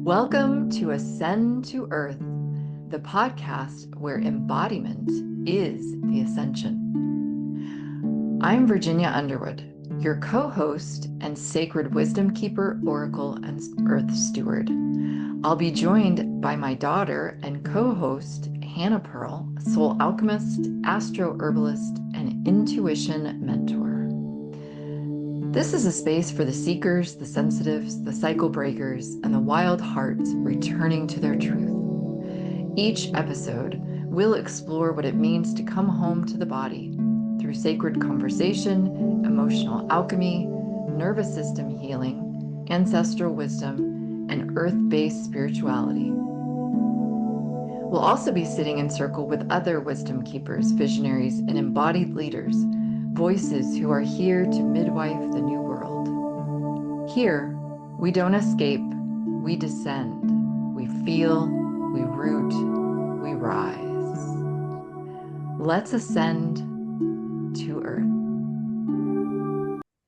Welcome to Ascend to Earth, the podcast where embodiment is the ascension. I'm Virginia Underwood, your co-host and sacred wisdom keeper, oracle, and earth steward. I'll be joined by my daughter and co-host, Hannah Pearl, soul alchemist, astro herbalist, and intuition mentor. This is a space for the seekers, the sensitives, the cycle breakers, and the wild hearts returning to their truth. Each episode will explore what it means to come home to the body through sacred conversation, emotional alchemy, nervous system healing, ancestral wisdom, and earth-based spirituality. We'll also be sitting in circle with other wisdom keepers, visionaries, and embodied leaders, voices who are here to midwife the new world. Here, we don't escape, we descend, we feel, we root, we rise. Let's ascend to Earth.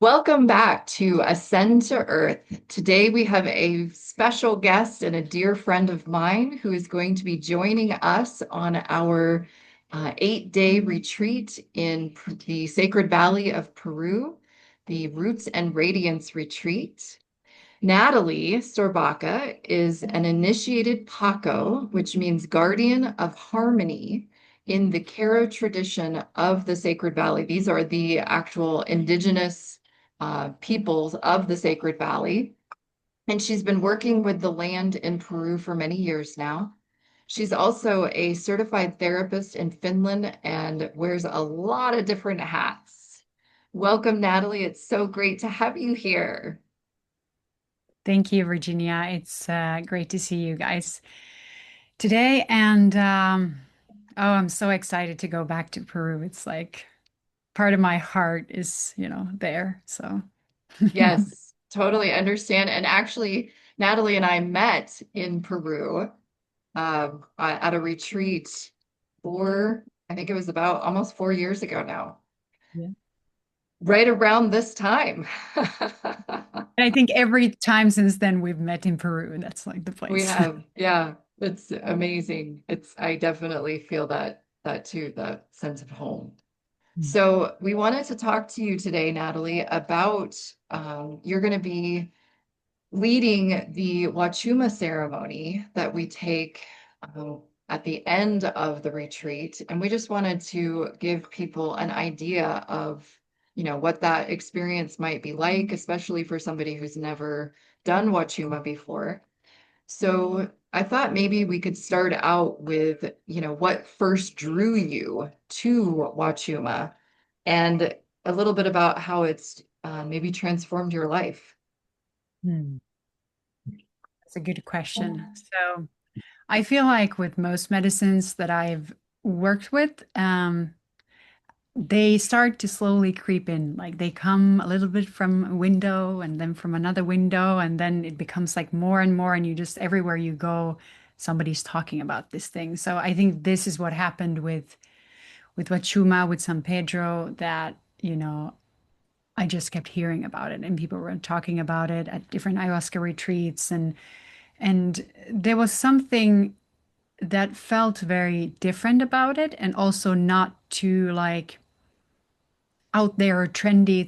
Welcome back to Ascend to Earth. Today we have a special guest and a dear friend of mine who is going to be joining us on our 8-day retreat in the Sacred Valley of Peru, the Roots and Radiance retreat. Natalie Storbacka is an initiated Paco, which means guardian of harmony in the Karo tradition of the Sacred Valley. These are the actual indigenous peoples of the Sacred Valley. And she's been working with the land in Peru for many years now. She's also a certified therapist in Finland and wears a lot of different hats. Welcome, Natalie. It's so great to have you here. Thank you, Virginia. It's great to see you guys today. And oh, I'm so excited to go back to Peru. It's like part of my heart is, there. So, Yes, totally understand. And actually, Natalie and I met in Peru at a retreat I think it was about almost 4 years ago now, yeah. right around this time. And I think every time since then we've met in Peru. That's like the We place. have, yeah, it's amazing. I definitely feel that too, that sense of home. So we wanted to talk to you today, Natalie, about you're going to be leading the Huachuma ceremony that we take at the end of the retreat. And we just wanted to give people an idea of, what that experience might be like, especially for somebody who's never done Huachuma before. So I thought maybe we could start out with, what first drew you to Huachuma and a little bit about how it's maybe transformed your life. Hmm. That's a good question. So I feel like with most medicines that I've worked with, they start to slowly creep in. Like they come a little bit from a window and then from another window, and then it becomes like more and more. And you just everywhere you go, somebody's talking about this thing. So I think this is what happened with Huachuma, with San Pedro, that, I just kept hearing about it and people were talking about it at different ayahuasca retreats and there was something that felt very different about it and also not too like out there or trendy.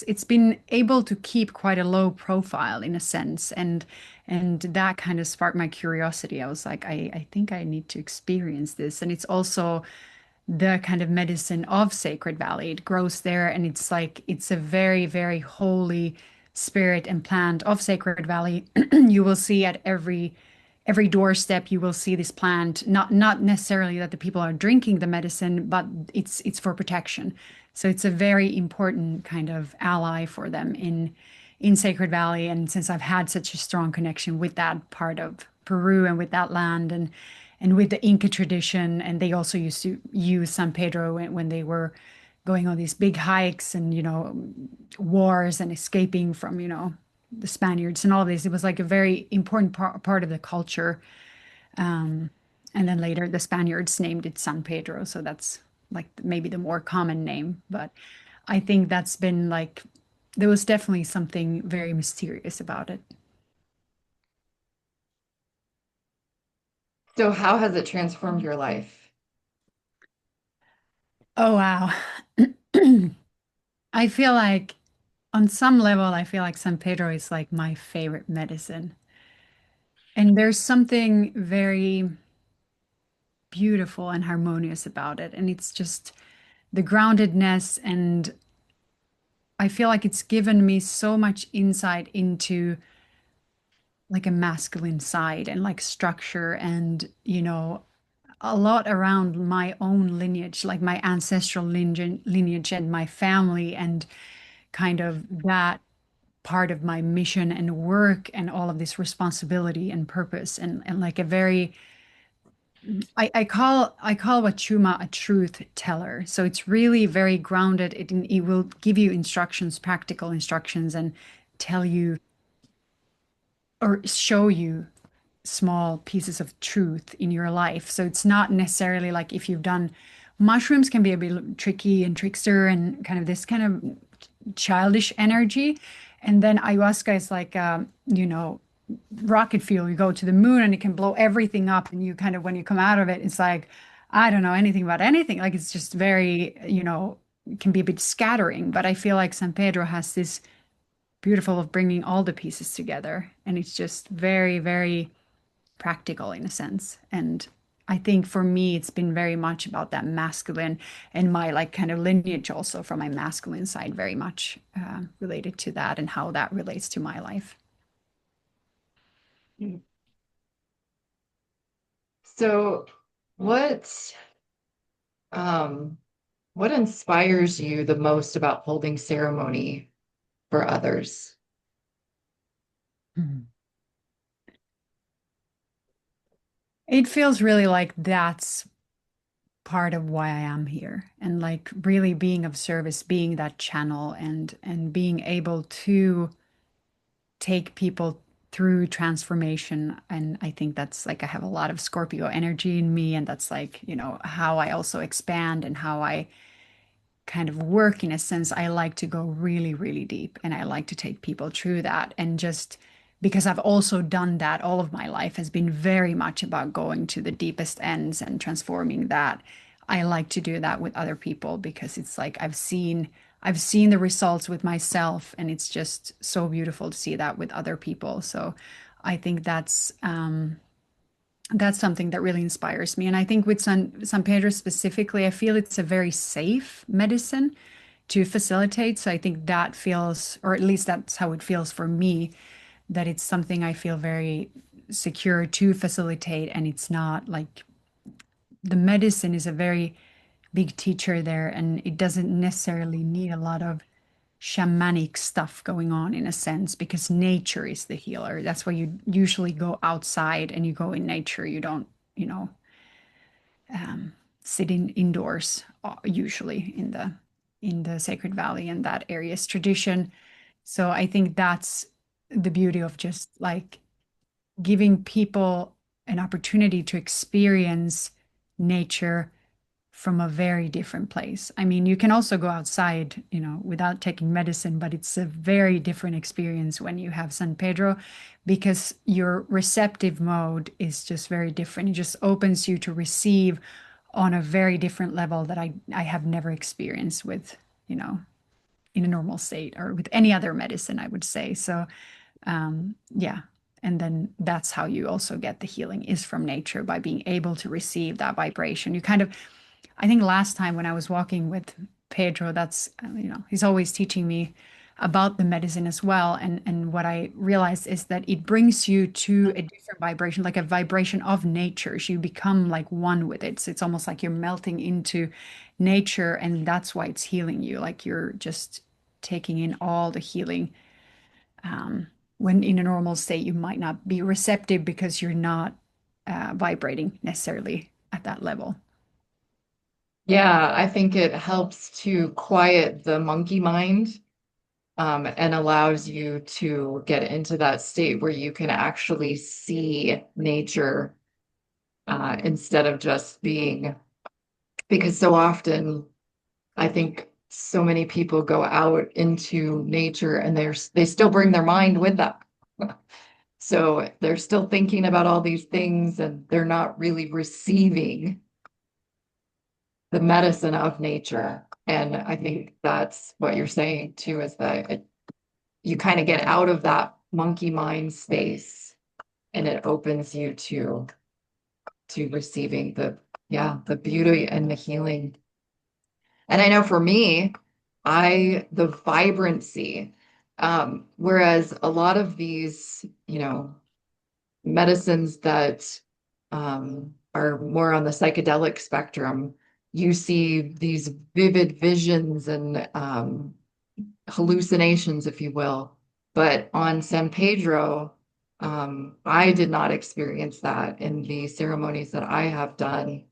It's been able to keep quite a low profile in a sense. And that kind of sparked my curiosity. I was like, I think I need to experience this. And it's also the kind of medicine of Sacred Valley. It grows there and it's like it's a very, very holy spirit and plant of Sacred Valley. You will see at every doorstep you will see this plant, not necessarily that the people are drinking the medicine, but it's for protection. So it's a very important kind of ally for them in Sacred Valley. And since I've had such a strong connection with that part of Peru and with that land and with the Inca tradition, and they also used to use San Pedro when they were going on these big hikes and wars and escaping from the Spaniards and all this. It was like a very important part of the culture. Um, and then later the Spaniards named it San Pedro, so that's like maybe the more common name. But I think that's been like there was definitely something very mysterious about it. So how has it transformed your life? Oh, wow. I feel like on some level, I feel like San Pedro is like my favorite medicine. And there's something very beautiful and harmonious about it. And it's just the groundedness. And I feel like it's given me so much insight into like a masculine side and like structure and, a lot around my own lineage, like my ancestral lineage and my family and kind of that part of my mission and work and all of this responsibility and purpose and like a very I call Huachuma a truth teller. So it's really very grounded. It will give you instructions, practical instructions, and tell you or show you small pieces of truth in your life. So it's not necessarily like if you've done mushrooms can be a bit tricky and trickster and kind of this kind of childish energy. And then ayahuasca is like, rocket fuel. You go to the moon and it can blow everything up. And you kind of, when you come out of it, it's like, I don't know anything about anything. Like it's just very, it can be a bit scattering. But I feel like San Pedro has this beautiful of bringing all the pieces together. And it's just very, very practical in a sense. And I think for me, it's been very much about that masculine and my like kind of lineage also from my masculine side, very much related to that and how that relates to my life. So what um what inspires you the most about holding ceremony for others? Mhm. It feels really like that's part of why I am here and like really being of service, being that channel and being able to take people through transformation. And I think that's like I have a lot of Scorpio energy in me, and that's like, how I also expand and how I kind of work in a sense. I like to go really, really deep and I like to take people through that. And just because I've also done that all of my life has been very much about going to the deepest ends and transforming that. I like to do that with other people because it's like I've seen the results with myself and it's just so beautiful to see that with other people. So I think that's something that really inspires me. And I think with San Pedro specifically, I feel it's a very safe medicine to facilitate. So I think that feels, or at least that's how it feels for me, that it's something I feel very secure to facilitate. And it's not like the medicine is a very big teacher there, and it doesn't necessarily need a lot of shamanic stuff going on in a sense because nature is the healer. That's why you usually go outside and you go in nature. You don't, you know, um, sit indoors usually in the Sacred Valley and that area's tradition. So I think that's the beauty of just like giving people an opportunity to experience nature from a very different place. I mean, you can also go outside, without taking medicine, but it's a very different experience when you have San Pedro because your receptive mode is just very different. It just opens you to receive on a very different level that I have never experienced with, in a normal state or with any other medicine, I would say. So, yeah. And then that's how you also get the healing is from nature by being able to receive that vibration. You kind of I think last time when I was walking with Pedro, that's, he's always teaching me about the medicine as well. And what I realized is that it brings you to a different vibration, like a vibration of nature. So you become like one with it. So it's almost like you're melting into nature, and that's why it's healing you. Like you're just taking in all the healing. When in a normal state, you might not be receptive because you're not vibrating necessarily at that level. Yeah, I think it helps to quiet the monkey mind, and allows you to get into that state where you can actually see nature, instead of just being, because so often I think so many people go out into nature and they still bring their mind with them. So they're still thinking about all these things and they're not really receiving the medicine of nature. And I think that's what you're saying too, is that you kind of get out of that monkey mind space and it opens you to receiving the beauty and the healing. And I know for me, the vibrancy, whereas a lot of these, medicines that are more on the psychedelic spectrum, you see these vivid visions and hallucinations, if you will. But on San Pedro, I did not experience that in the ceremonies that I have done.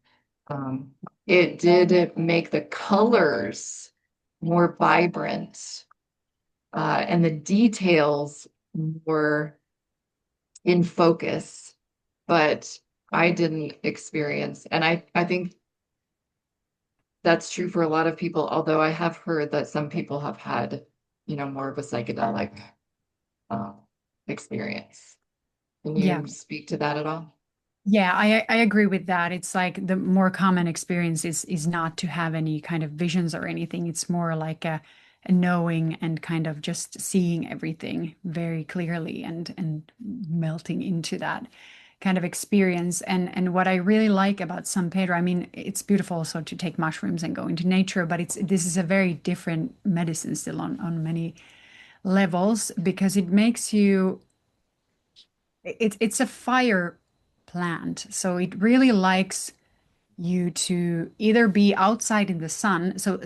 Um, it did make the colors more vibrant, and the details more in focus, but I didn't experience, and I think that's true for a lot of people, although I have heard that some people have had, more of a psychedelic uh, experience. Can Yeah. you speak to that at all? Yeah, I agree with that. It's like the more common experience is not to have any kind of visions or anything. It's more like a knowing and kind of just seeing everything very clearly and melting into that kind of experience. And what I really like about San Pedro, I mean, it's beautiful also to take mushrooms and go into nature, but this is a very different medicine still on many levels because it makes you it's a fire plant. So it really likes you to either be outside in the sun. So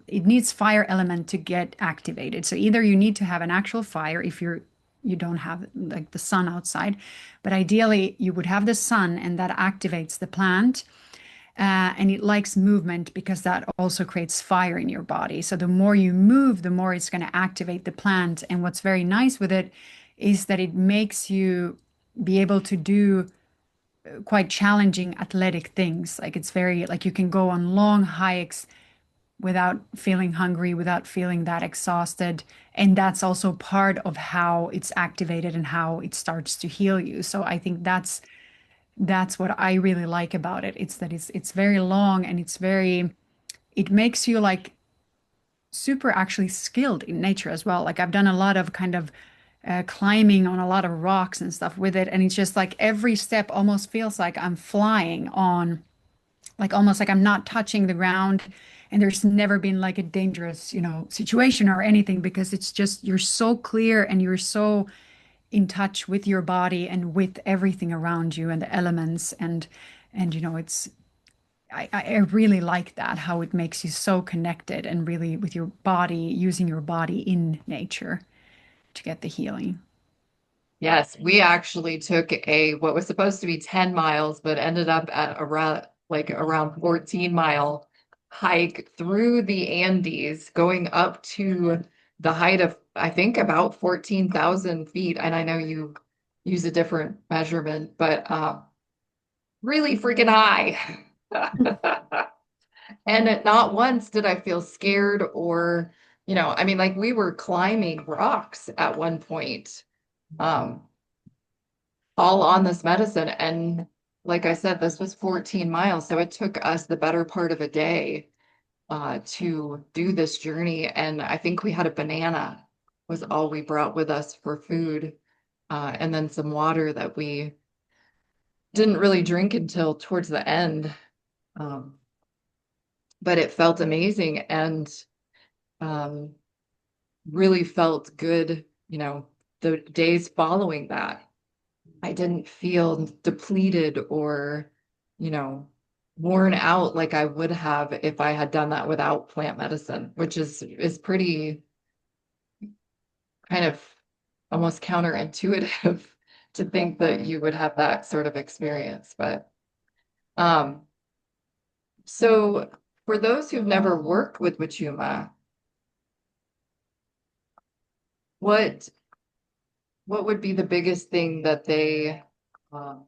it needs fire element to get activated. So either you need to have an actual fire if you don't have like the sun outside, but ideally you would have the sun and that activates the plant. And it likes movement because that also creates fire in your body. So the more you move, the more it's going to activate the plant. And what's very nice with it is that it makes you be able to do quite challenging athletic things. Like it's very, like you can go on long hikes without feeling hungry, without feeling that exhausted. And that's also part of how it's activated and how it starts to heal you. So I think that's what I really like about it. It's that it's very long and it makes you like super actually skilled in nature as well. Like I've done a lot of kind of climbing on a lot of rocks and stuff with it, and it's just like every step almost feels like I'm flying on, like almost like I'm not touching the ground. And there's never been like a dangerous, situation or anything because it's just you're so clear and you're so in touch with your body and with everything around you and the elements and it's I really like that how it makes you so connected and really with your body using your body in nature to get the healing. Yes, we actually took what was supposed to be 10 miles, but ended up at around 14-mile hike through the Andes, going up to the height of, I think, about 14,000 feet. And I know you use a different measurement, but really freaking high. And not once did I feel scared or, I mean, like we were climbing rocks at one point. Um, all on this medicine. And like I said, this was 14 miles. So it took us the better part of a day to do this journey. And I think we had a banana was all we brought with us for food. And then some water that we didn't really drink until towards the end. Um, but it felt amazing and um, really felt good, the days following that. I didn't feel depleted or, you know, worn out like I would have if I had done that without plant medicine, which is pretty kind of almost counterintuitive to think that you would have that sort of experience. But um, so for those who've never worked with Huachuma, what what would be the biggest thing that they um,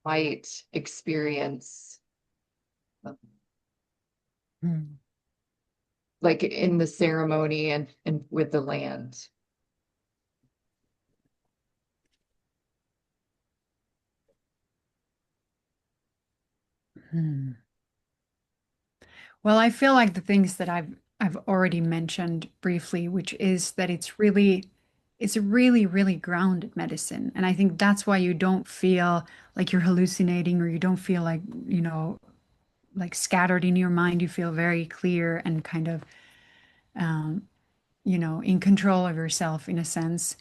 might experience Mm. like in the ceremony and with the land. Hmm. Well, I feel like the things that I've already mentioned briefly, which is that it's a really, really grounded medicine. And I think that's why you don't feel like you're hallucinating or you don't feel like, like scattered in your mind. You feel very clear and kind of um, in control of yourself in a sense.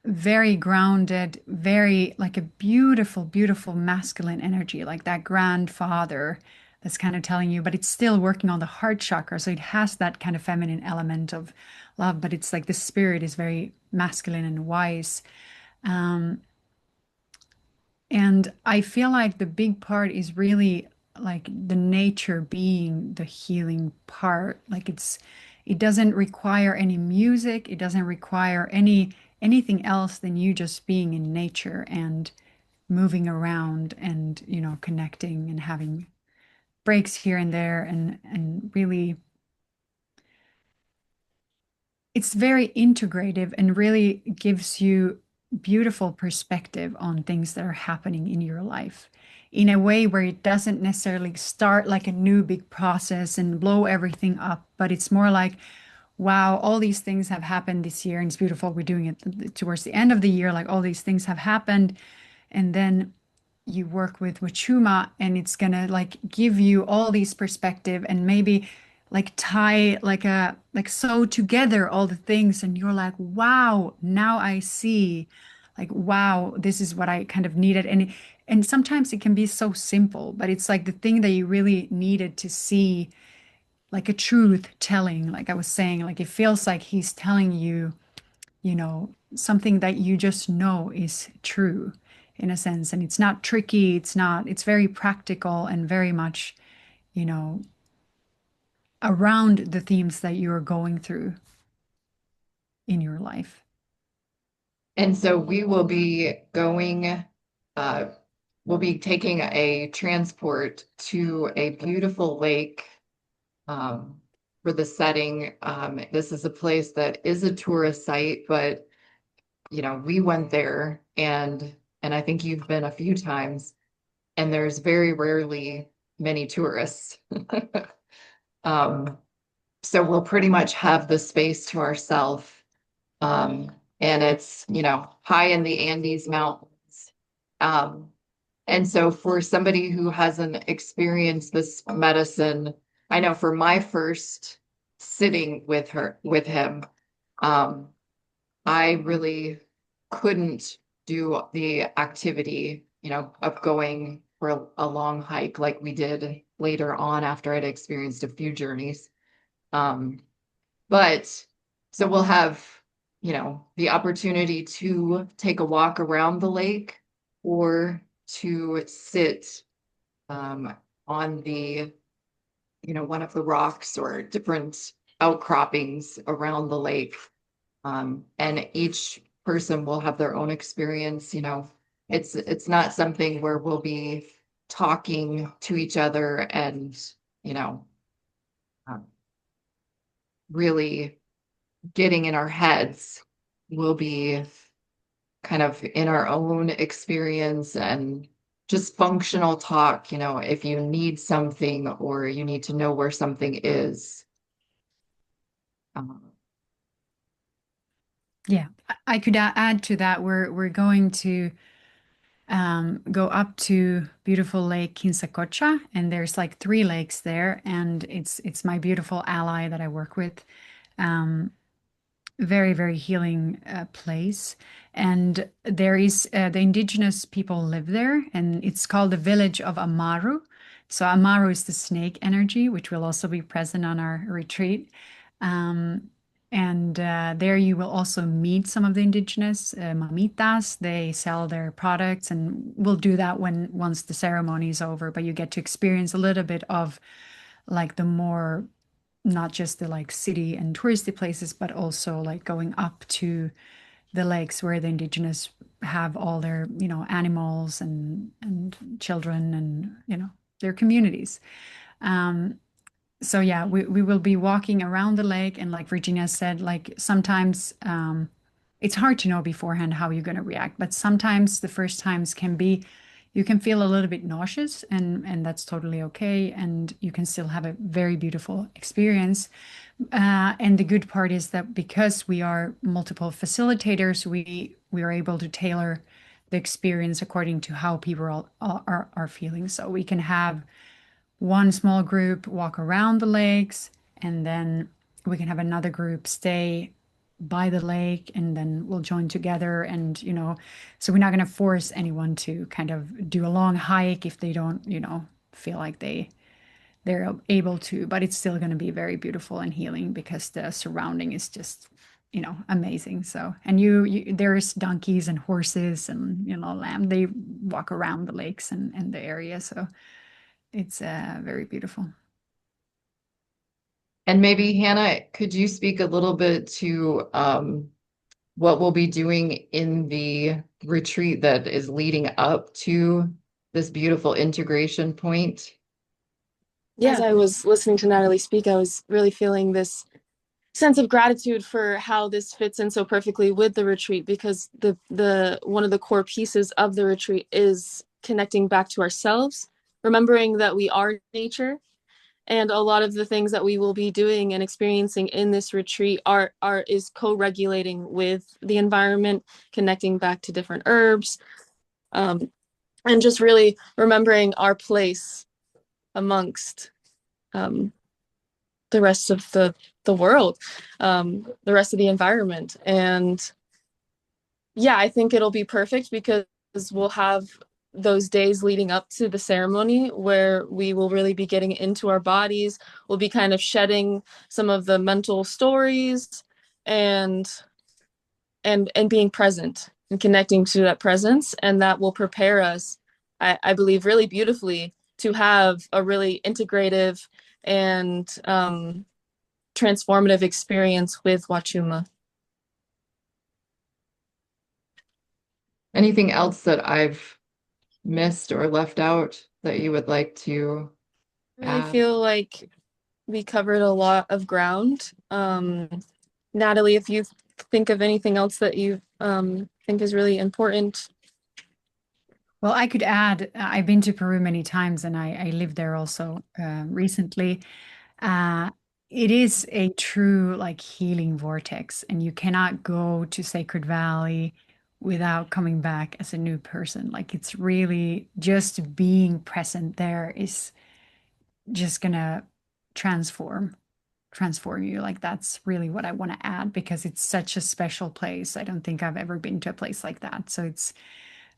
Very grounded, very like a beautiful, beautiful masculine energy, like that grandfather that's kind of telling you, but it's still working on the heart chakra. So it has that kind of feminine element of love, but it's like the spirit is very masculine and wise. Um, and I feel like the big part is really like the nature being the healing part. Like it doesn't require any music, it doesn't require anything else than you just being in nature and moving around and, connecting and having breaks here and there and really it's very integrative and really gives you beautiful perspective on things that are happening in your life in a way where it doesn't necessarily start like a new big process and blow everything up, but it's more like, wow, all these things have happened this year and it's beautiful. We're doing it towards the end of the year, like all these things have happened. And then you work with Huachuma and it's gonna like give you all these perspective and maybe like tie like sew together all the things and you're like, wow, now I see like wow, this is what I kind of needed. And sometimes it can be so simple, but it's like the thing that you really needed to see like a truth telling, like I was saying, like it feels like he's telling you something that you just know is true in a sense. And it's not tricky, it's very practical and very much, you know, around the themes that you're going through in your life. And so we will be going, uh, we'll be taking a transport to a beautiful lake um, for the setting. This is a place that is a tourist site, but we went there and I think you've been a few times, and there's very rarely many tourists. Um, so we'll pretty much have the space to ourselves. Um, and it's, high in the Andes Mountains. Um, and so for somebody who hasn't experienced this medicine, I know for my first sitting with him, um, I really couldn't do the activity, of going for a long hike like we did later on after I'd experienced a few journeys. Um, but so we'll have, the opportunity to take a walk around the lake or to sit on one of the rocks or different outcroppings around the lake. And each person will have their own experience, it's not something where we'll be talking to each other and, you know, um, really getting in our heads. We'll be kind of in our own experience and just functional talk, if you need something or you need to know where something is. Um, Yeah, I could add to that. We're going to go up to beautiful Lake Quinsacocha, and there's like three lakes there, and it's my beautiful ally that I work with. Um, Very, very healing place. And there is the indigenous people live there, and it's called the village of Amaru. So Amaru is the snake energy, which will also be present on our retreat. Um, and there you will also meet some of the indigenous mamitas. They sell their products, and we'll do that when once the ceremony is over. But you get to experience a little bit of like the more not just the like city and touristy places, but also like going up to the lakes where the indigenous have all their, animals and children and, their communities. Um, so yeah, we will be walking around the lake and like Virginia said, like sometimes it's hard to know beforehand how you're going to react, but sometimes the first times can be, You can feel a little bit nauseous, and that's totally okay. And you can still have a very beautiful experience. And the good part is that because we are multiple facilitators, we are able to tailor the experience according to how people are feeling. So we can have one small group walk around the lakes, and then we can have another group stay by the lake, and then we'll join together. And, so we're not going to force anyone to kind of do a long hike if they don't, feel like they're able to, but it's still going to be very beautiful and healing because the surrounding is just, amazing. So, and there's donkeys and horses and, lamb. They walk around the lakes and the area. So it's very beautiful. And maybe Hannah, could you speak a little bit to what we'll be doing in the retreat that is leading up to this beautiful integration point? As I was listening to Natalie speak, I was really feeling this sense of gratitude for how this fits in so perfectly with the retreat, because the one of the core pieces of the retreat is connecting back to ourselves, remembering that we are nature, and a lot of the things that we will be doing and experiencing in this retreat is co-regulating with the environment, connecting back to different herbs, um, and just really remembering our place amongst um, the rest of the world, the rest of the environment. And yeah, I think it'll be perfect because we'll have those days leading up to the ceremony where we will really be getting into our bodies. We'll be kind of shedding some of the mental stories and and being present and connecting to that presence. And that will prepare us, I believe, really beautifully to have a really integrative and transformative experience with Huachuma. Anything else that I've missed or left out that you would like to I really add? feel like we covered a lot of ground. Natalie, if you think of anything else that you think is really important. Well, I could add, I've been to Peru many times and I lived there also recently. Uh, it is a true like healing vortex, and you cannot go to Sacred Valley without coming back as a new person. Like it's really just being present there is just gonna transform transform you. Like that's really what I want to add because it's such a special place. I don't think I've ever been to a place like that. So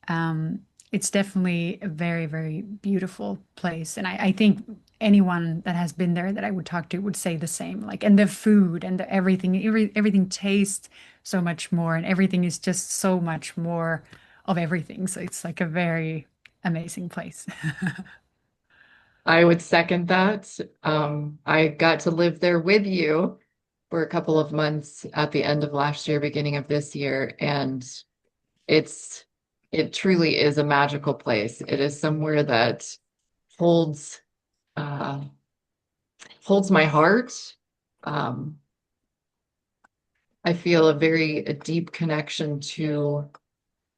um it's definitely a very, very beautiful place. And I think anyone that has been there that I would talk to would say the same. Like, and the food and everything tastes so much more, and everything is just so much more of everything. So it's like a very amazing place. I would second that. I got to live there with you for a couple of months at the end of last year, beginning of this year, and it's it truly is a magical place. It is somewhere that holds uh, holds my heart. Um, I feel a deep connection to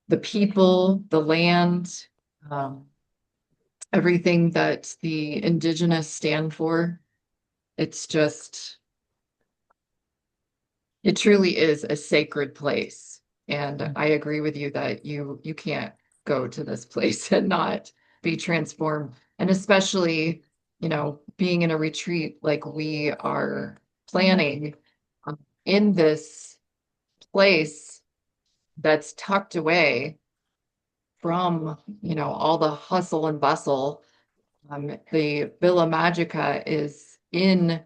the people, the land, um, everything that the indigenous stand for. It's just, it truly is a sacred place. And I agree with you that you can't go to this place and not be transformed. And especially, being in a retreat like we are planning in this place that's tucked away from, all the hustle and bustle. The Villa Magica is in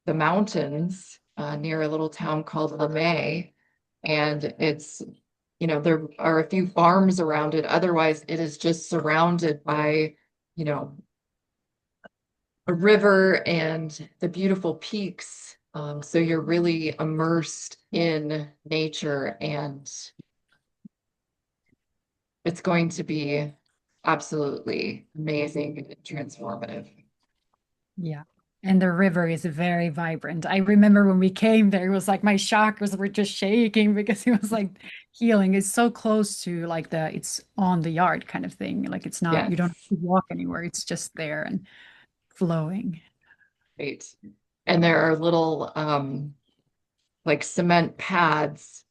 the mountains near a little town called LeMay, and there are a few farms around it. Otherwise, it is just surrounded by, you know, a river and the beautiful peaks. So you're really immersed in nature, and it's going to be absolutely amazing and transformative. Yeah. And the river is very vibrant. I remember when we came there, it was like my chakras were just shaking because it was like healing. It's so close to like it's on the yard kind of thing. Like it's not, you don't Yes. have to walk anywhere. It's just there and flowing. Right. And there are little like cement pads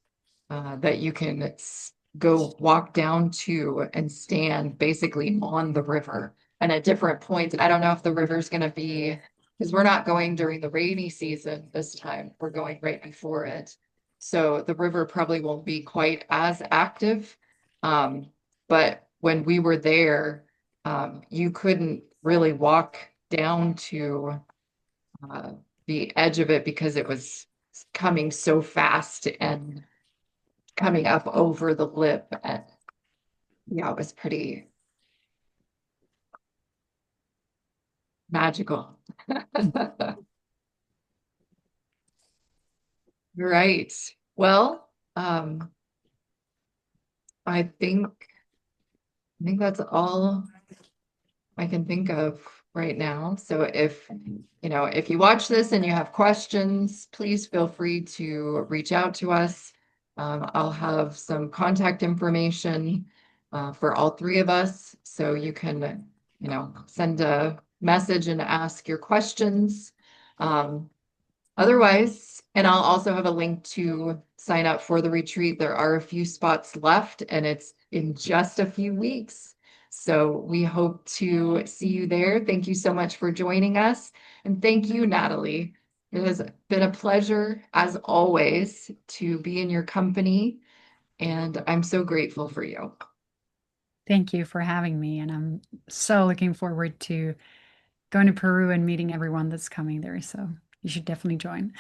that you can go walk down to and stand basically on the river. And at different points, I don't know if the river's going to be, because we're not going during the rainy season this time. We're going right before it. So the river probably won't be quite as active. Um, but when we were there, you couldn't really walk down to uh, the edge of it because it was coming so fast and coming up over the lip. And yeah, it was pretty magical. Right. Well, I think that's all I can think of right now. So if you watch this and you have questions, please feel free to reach out to us. I'll have some contact information for all three of us, so you can, send a message and ask your questions. Um, Otherwise, and I'll also have a link to sign up for the retreat. There are a few spots left, and it's in just a few weeks. So we hope to see you there. Thank you so much for joining us. And thank you, Natalie. It has been a pleasure, as always, to be in your company. And I'm so grateful for you. Thank you for having me. And I'm so looking forward to going to Peru and meeting everyone that's coming there. So you should definitely join.